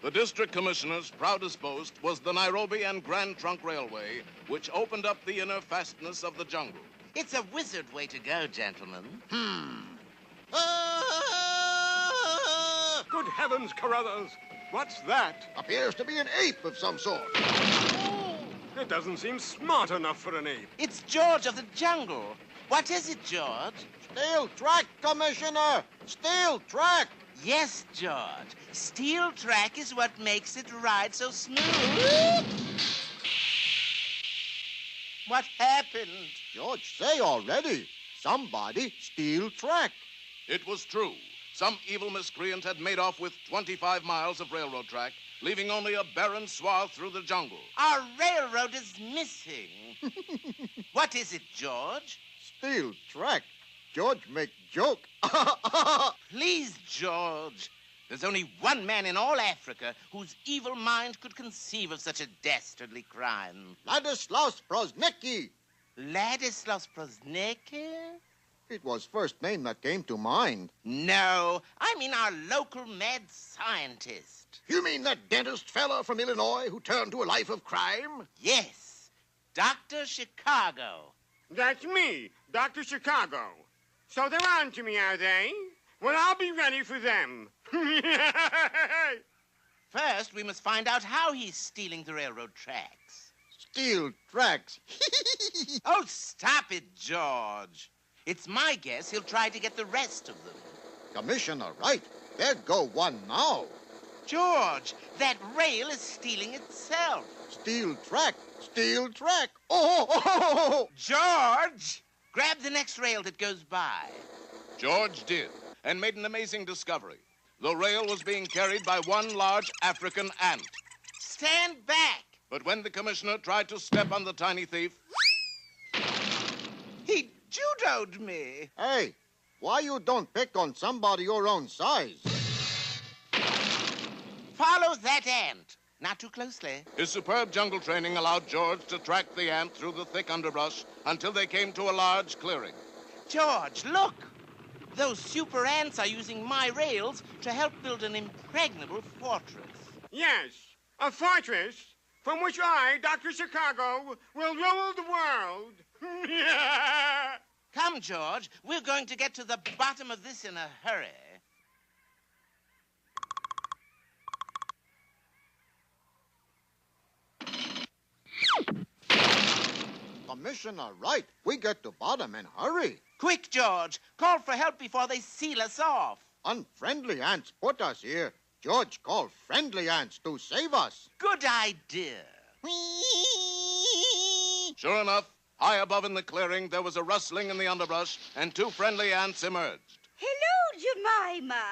The district commissioner's proudest boast was the Nairobi and Grand Trunk Railway, which opened up the inner fastness of the jungle. It's a wizard way to go, gentlemen. Good heavens, Carruthers! What's that? Appears to be an ape of some sort. It doesn't seem smart enough for an ape. It's George of the jungle. What is it, George? Steel track, Commissioner! Steel track! Yes, George. Steel track is what makes it ride so smooth. What happened? George say already. Somebody steel track. It was true. Some evil miscreant had made off with 25 miles of railroad track, leaving only a barren swath through the jungle. Our railroad is missing. What is it, George? Steel track. George make joke. Please, George. There's only one man in all Africa whose evil mind could conceive of such a dastardly crime. Ladislaus Prosnicki. Ladislaus Prosnicki? It was first name that came to mind. No, I mean our local mad scientist. You mean that dentist fella from Illinois who turned to a life of crime? Yes, Dr. Chicago. That's me, Dr. Chicago. So they're on to me, are they? Well, I'll be ready for them. First, we must find out how he's stealing the railroad tracks. Steel tracks. Oh, stop it, George. It's my guess he'll try to get the rest of them. Commissioner, right. There go one now. George, that rail is stealing itself. Steel track. Steel track. Oh! George, grab the next rail that goes by. George did, and made an amazing discovery. The rail was being carried by one large African ant. Stand back. But when the commissioner tried to step on the tiny thief, He judoed me. Hey, why you don't pick on somebody your own size? Follow that ant. Not too closely. his superb jungle training allowed George to track the ant through the thick underbrush until they came to a large clearing. George, look. Those super ants are using my rails to help build an impregnable fortress. Yes, a fortress from which I, Dr. Chicago, will rule the world. Come, George. We're going to get to the bottom of this in a hurry. Commissioner, right. We get to bottom and hurry. Quick, George. Call for help before they seal us off. Unfriendly ants put us here. George called friendly ants to save us. Good idea. Sure enough, high above in the clearing, there was a rustling in the underbrush, and two friendly ants emerged. Hello, Jemima.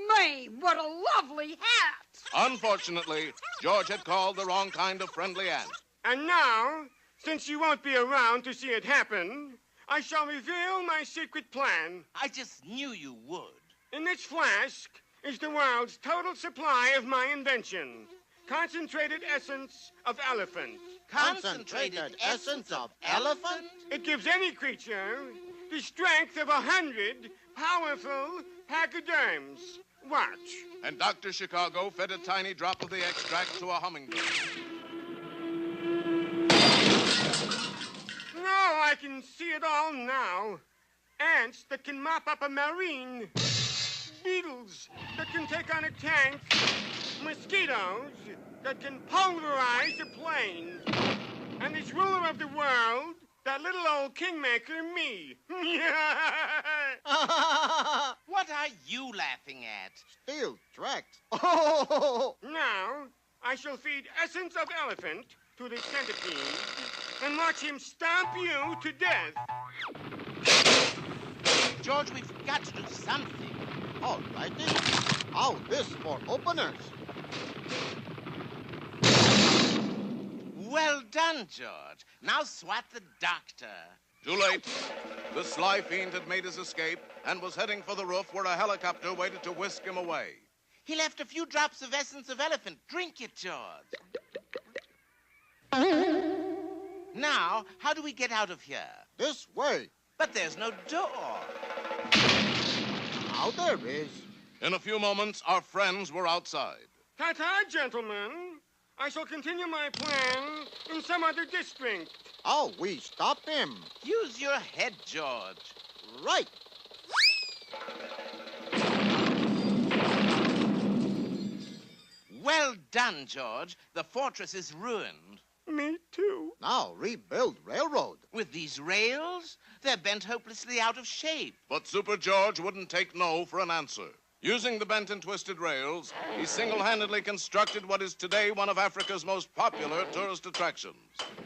My, what a lovely hat. Unfortunately, George had called the wrong kind of friendly ant. And now, since you won't be around to see it happen, I shall reveal my secret plan. I just knew you would. In this flask is the world's total supply of my invention. Concentrated essence of elephant. Concentrated essence of elephant? It gives any creature the strength of 100 powerful pachyderms. Watch. And Dr. Chicago fed a tiny drop of the extract to a hummingbird. No, I can see it all now. Ants that can mop up a marine. Beetles that can take on a tank. Mosquitoes that can pulverize a plane. And this ruler of the world, that little old kingmaker, me. What are you laughing at? Steel tracks. Oh! Now, I shall feed essence of elephant to the centipede and watch him stomp you to death. George, we've got to do something. All righty. How this for openers? Well done, George. Now swat the doctor. Too late. The sly fiend had made his escape and was heading for the roof where a helicopter waited to whisk him away. He left a few drops of essence of elephant. Drink it, George. Now, how do we get out of here? This way. But there's no door. Now there is. In a few moments, our friends were outside. Ta-ta, gentlemen. I shall continue my plan in some other district. Oh, we stop him. Use your head, George. Right. Well done, George. The fortress is ruined. Me too. Now rebuild railroad. With these rails, they're bent hopelessly out of shape. But Super George wouldn't take no for an answer. Using the bent and twisted rails, he single-handedly constructed what is today one of Africa's most popular tourist attractions,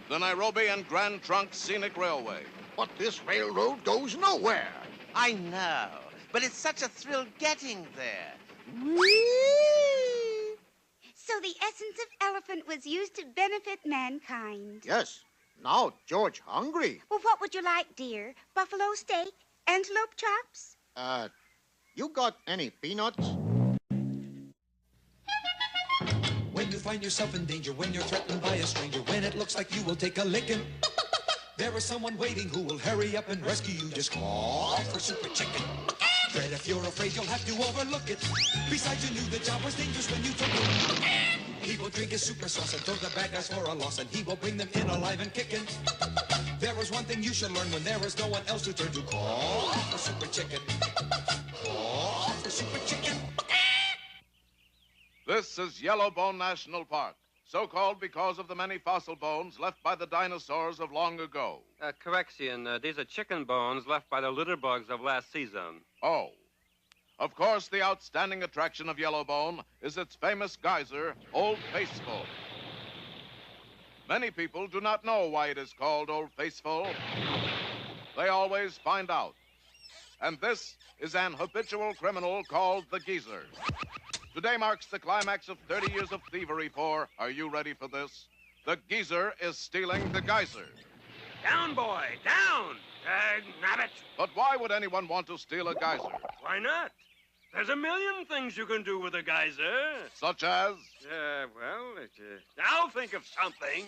the Nairobi and Grand Trunk Scenic Railway. But this railroad goes nowhere. I know, but it's such a thrill getting there. So the essence of elephant was used to benefit mankind. Yes. Now George hungry. Well, what would you like, dear? Buffalo steak? Antelope chops? You got any peanuts? When you find yourself in danger, when you're threatened by a stranger, when it looks like you will take a licking, there is someone waiting who will hurry up and rescue you. Just call for Super Chicken. Fred, if you're afraid, you'll have to overlook it. Besides, you knew the job was dangerous when you took it. He will drink his super sauce and throw the bad guys for a loss, and he will bring them in alive and kicking. There is one thing you should learn when there is no one else to turn to. Call for Super Chicken. Call for Super Chicken. This is Yellowbone National Park, so called because of the many fossil bones left by the dinosaurs of long ago. Correction. These are chicken bones left by the litter bugs of last season. Oh. Of course, the outstanding attraction of Yellowbone is its famous geyser, Old Faithful. Many people do not know why it is called Old Faithful. They always find out. And this is an habitual criminal called the Geezer. Today marks the climax of 30 years of thievery for, are you ready for this? The Geezer is stealing the geyser. Down, boy, down! Nabbit! But why would anyone want to steal a geyser? Why not? There's a million things you can do with a geyser. Such as? I'll think of something.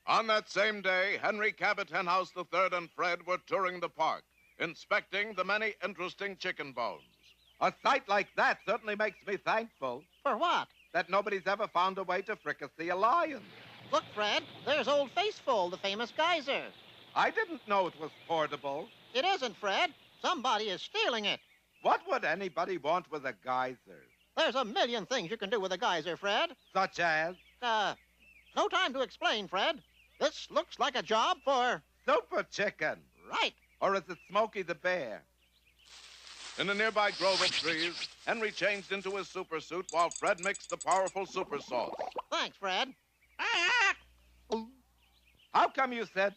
On that same day, Henry Cabot Henhouse III and Fred were touring the park, inspecting the many interesting chicken bones. A sight like that certainly makes me thankful. For what? That nobody's ever found a way to fricassee a lion. Look, Fred, there's Old Faithful, the famous geyser. I didn't know it was portable. It isn't, Fred. Somebody is stealing it. What would anybody want with a geyser? There's a million things you can do with a geyser, Fred. Such as? No time to explain, Fred. This looks like a job for... Super Chicken. Right. Or is it Smokey the Bear? In a nearby grove of trees, Henry changed into his super suit while Fred mixed the powerful super sauce. Thanks, Fred. How come you said,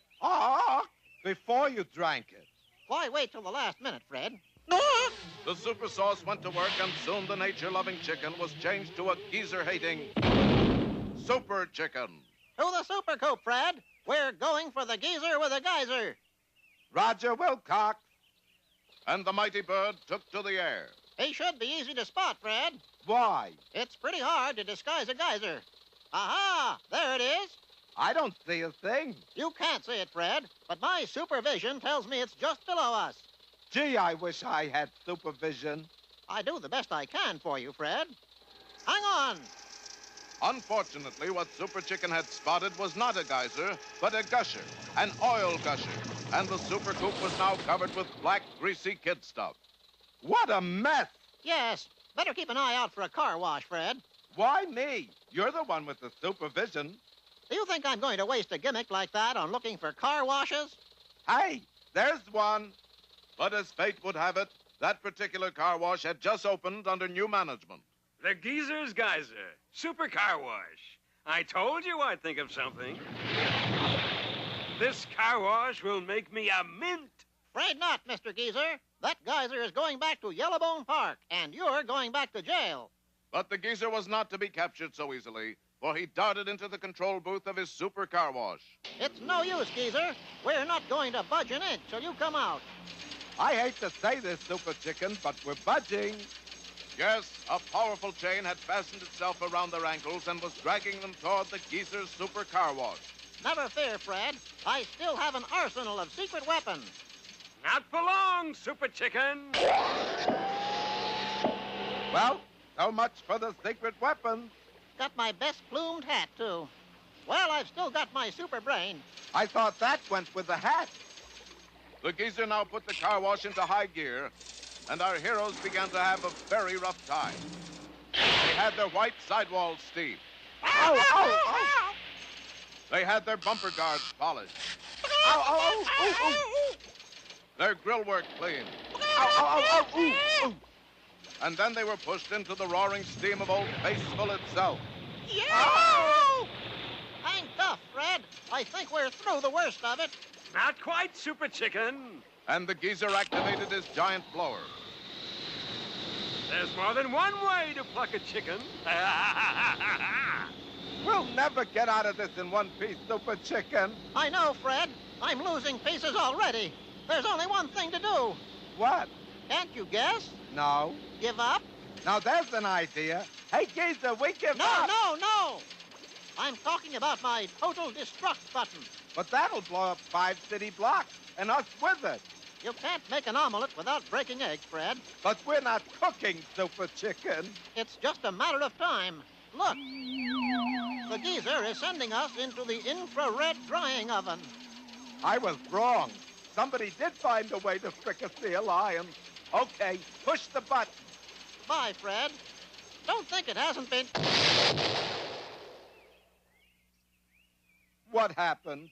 before you drank it? Why wait till the last minute, Fred? The super sauce went to work, and soon the nature-loving chicken was changed to a geezer-hating Super Chicken. To the super coop, Fred. We're going for the geezer with a geyser. Roger Wilcox. And the mighty bird took to the air. He should be easy to spot, Fred. Why? It's pretty hard to disguise a geyser. Aha! There it is. I don't see a thing. You can't see it, Fred, but my supervision tells me it's just below us. Gee, I wish I had supervision. I do the best I can for you, Fred. Hang on. Unfortunately, what Super Chicken had spotted was not a geyser, but a gusher, an oil gusher. And the super coop was now covered with black, greasy kid stuff. What a mess! Yes, better keep an eye out for a car wash, Fred. Why me? You're the one with the supervision. Do you think I'm going to waste a gimmick like that on looking for car washes? Hey, there's one. But as fate would have it, that particular car wash had just opened under new management. The Geezer's Geyser. Super car wash. I told you I'd think of something. This car wash will make me a mint. Afraid not, Mr. Geezer. That geyser is going back to Yellowbone Park, and you're going back to jail. But the geezer was not to be captured so easily, for he darted into the control booth of his super car wash. It's no use, Geezer. We're not going to budge an inch till you come out. I hate to say this, Super Chicken, but we're budging. Yes, a powerful chain had fastened itself around their ankles and was dragging them toward the geezer's super car wash. Never fear, Fred. I still have an arsenal of secret weapons. Not for long, Super Chicken. Well, So much for the secret weapons. Got my best plumed hat, too. Well, I've still got my super brain. I thought that went with the hat. The geezer now put the car wash into high gear, and our heroes began to have a very rough time. They had their white sidewalls steamed. Ow, ow, ow. They had their bumper guards polished. Ow, ow, ow, ow, ow. Their grill work cleaned. Ow, ow, ow, ow, ooh, ooh. And then they were pushed into the roaring steam of Old Faithful itself. Yeah! Oh! Hang tough, Fred. I think we're through the worst of it. Not quite, Super Chicken. And the geezer activated his giant blower. There's more than one way to pluck a chicken. We'll never get out of this in one piece, Super Chicken. I know, Fred. I'm losing pieces already. There's only one thing to do. What? Can't you guess? No. Give up? Now there's an idea. Hey, geezer, we give No, up. no. I'm talking about my total destruct button. But that'll blow up 5 city blocks, and us with it. You can't make an omelet without breaking eggs, Fred. But we're not cooking, Super Chicken. It's just a matter of time. Look. The geezer is sending us into the infrared drying oven. I was wrong. Somebody did find a way to fricassee a lion. Okay, push the button. Bye, Fred. Don't think it hasn't been... What happened?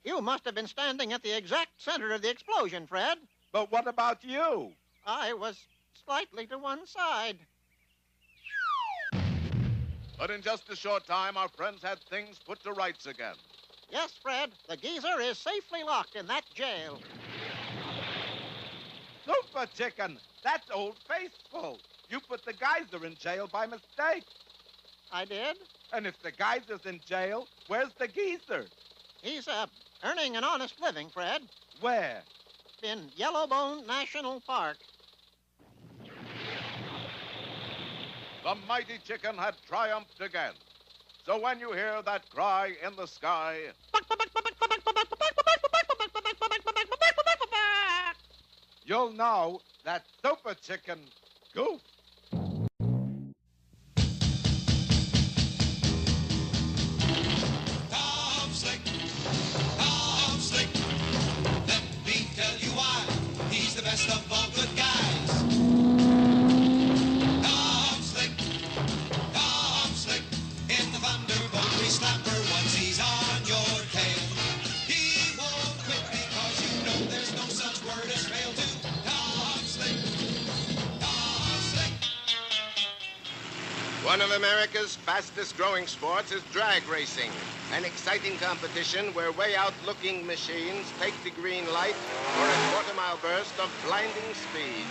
You must have been standing at the exact center of the explosion, Fred. But what about you? I was slightly to one side. But in just a short time, our friends had things put to rights again. Yes, Fred, the geezer is safely locked in that jail. Super Chicken, that's Old Faithful. You put the geyser in jail by mistake. I did? And if the geyser's in jail, where's the geezer? He's, earning an honest living, Fred. Where? In Yellowbone National Park. The mighty chicken had triumphed again. So when you hear that cry in the sky, you'll know that Super Chicken goofed. Tom Slick, let me tell you why. He's the best of all good guys. Tom Slick, in the Thunderbolt Slapper once he's on your tail. He won't quit because you know there's no such word as fail to Tom Slick. One of America's fastest-growing sports is drag racing, an exciting competition where way-out-looking machines take the green light for a quarter-mile burst of blinding speed.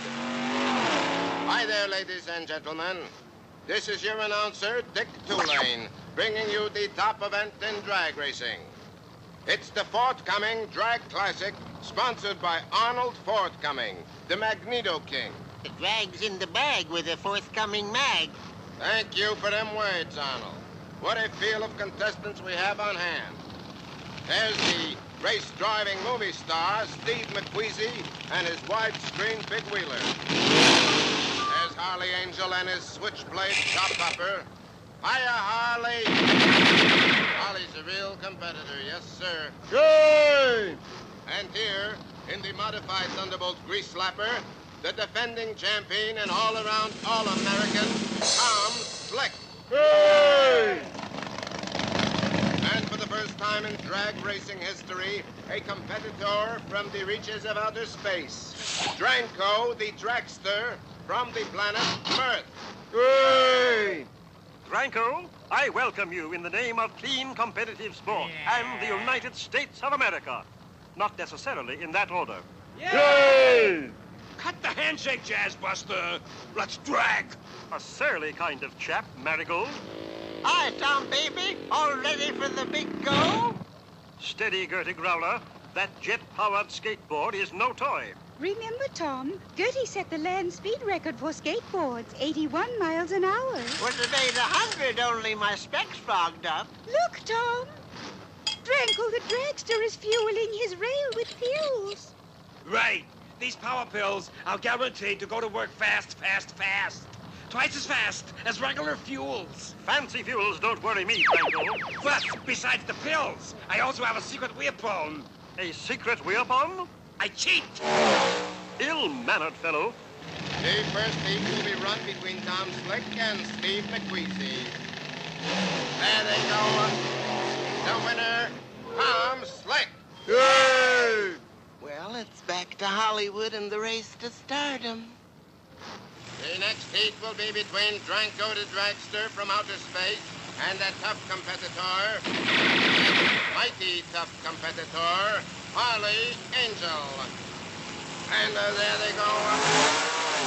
Hi there, ladies and gentlemen. This is your announcer, Dick Tulane, bringing you the top event in drag racing. It's the forthcoming Drag Classic, sponsored by Arnold Forthcoming, the Magneto King. The drag's in the bag with a forthcoming mag. Thank you for them words, Arnold. What a field of contestants we have on hand. There's the race-driving movie star, Steve McQueasy, and his widescreen big wheeler. There's Harley Angel and his switchblade chop hopper. Hiya, Harley! Harley's a real competitor, yes, sir. Yay! And here, in the modified Thunderbolt grease slapper, the defending champion and all-around All-American, Tom Slick. Yay! And for the first time in drag racing history, a competitor from the reaches of outer space. Dranko, the dragster, from the planet Mirth. Yay! Dranko, I welcome you in the name of clean competitive sport and the United States of America. Not necessarily in that order. Yay! Cut the handshake, Jazzbuster. Let's drag. A surly kind of chap, Marigold. Hi, Tom, baby. All ready for the big go? Steady, Gertie Growler. That jet-powered skateboard is no toy. Remember, Tom, Gertie set the land speed record for skateboards, 81 miles an hour. Was it 800 only my specs fogged up? Look, Tom. Dranko the dragster is fueling his rail with pills. Right. These power pills are guaranteed to go to work fast, fast, fast. twice as fast as regular fuels. Fancy fuels don't worry me, Dranko. But besides the pills, I also have a secret weapon. A secret weapon? I cheat. Ill-mannered fellow. The first heat will be run between Tom Slick and Steve McQueasy. There they go. The winner, Tom Slick. Yay! Well, it's back to Hollywood and the race to stardom. The next heat will be between Dranko the Dragster from outer space and a tough competitor, a mighty tough competitor, Harley Angel. And there they go.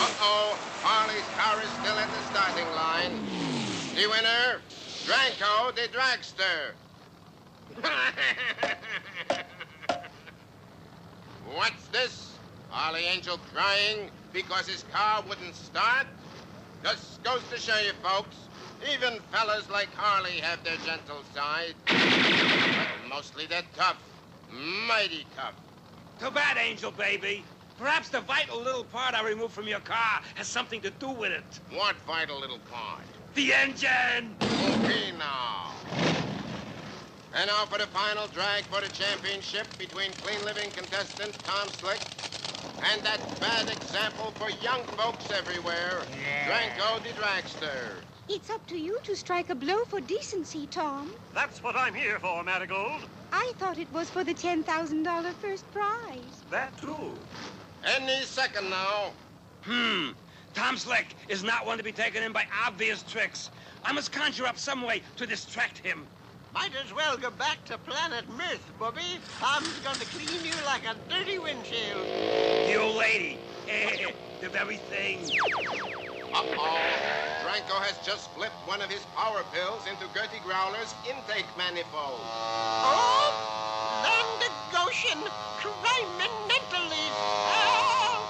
Uh-oh, Harley's car is still at the starting line. The winner, Dranko the Dragster. What's this? Harley Angel crying because his car wouldn't start? Just goes to show you, folks, even fellas like Harley have their gentle side. But mostly they're tough, mighty tough. Too bad, Angel baby. Perhaps the vital little part I removed from your car has something to do with it. What vital little part? The engine! Okay, now. And now for the final drag for the championship between clean living contestant Tom Slick and that bad example for young folks everywhere, Dranko the Dragster. It's up to you to strike a blow for decency, Tom. That's what I'm here for, Marigold. I thought it was for the $10,000 first prize. That too. Any second now. Tom Slick is not one to be taken in by obvious tricks. I must conjure up some way to distract him. Might as well go back to planet Mirth, Bobby. Tom's going to clean you like a dirty windshield. The old lady. The very thing. Uh-oh. Dranko has just flipped one of his power pills into Gertie Growler's intake manifold. Oh, land of Goshen, criminally. Oh!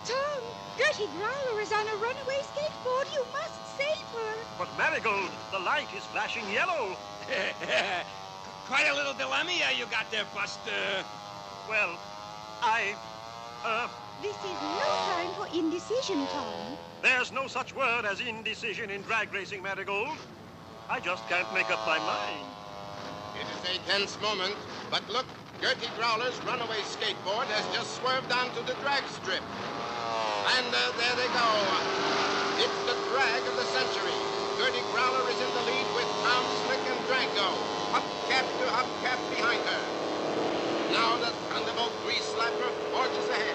Tom, Gertie Growler is on a runaway skateboard. You must save her. But Marigold, the light is flashing yellow. Quite a little dilemma you got there, Buster. Well, This is no time for indecision, Tom. There's no such word as indecision in drag racing, Marigold. I just can't make up my mind. It is a tense moment, but look, Gertie Growler's runaway skateboard has just swerved onto the drag strip. And there they go. It's the drag of the century. Gertie Growler is in the lead with Tom Slick and Dranko. Hubcap to hubcap behind her. Now the Thunderbolt grease slapper forges ahead.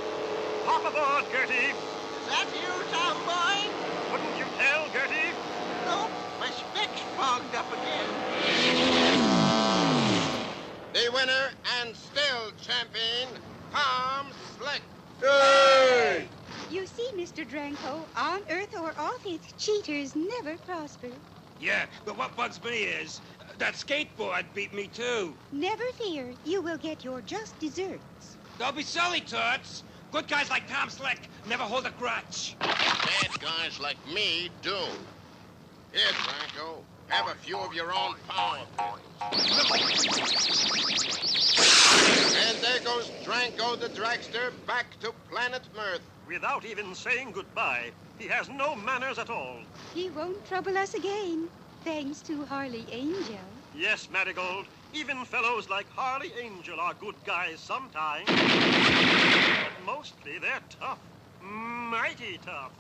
Hop aboard, Gertie. Is that you, Tomboy? Wouldn't you tell, Gertie? Nope, my specs fogged up again. The winner and still champion, Tom Slick. Yay! You see, Mr. Dranko, on Earth or off it, cheaters never prosper. Yeah, but what bugs me is that skateboard beat me too. Never fear, you will get your just desserts. Don't be silly, Toots. Good guys like Tom Slick never hold a grudge. Bad guys like me do. Here, Dranko, have a few of your own power pills. And there goes Dranko the Dragster back to planet Mirth. Without even saying goodbye, he has no manners at all. He won't trouble us again, thanks to Harley Angel. Yes, Marigold, even fellows like Harley Angel are good guys sometimes. But mostly they're tough, mighty tough.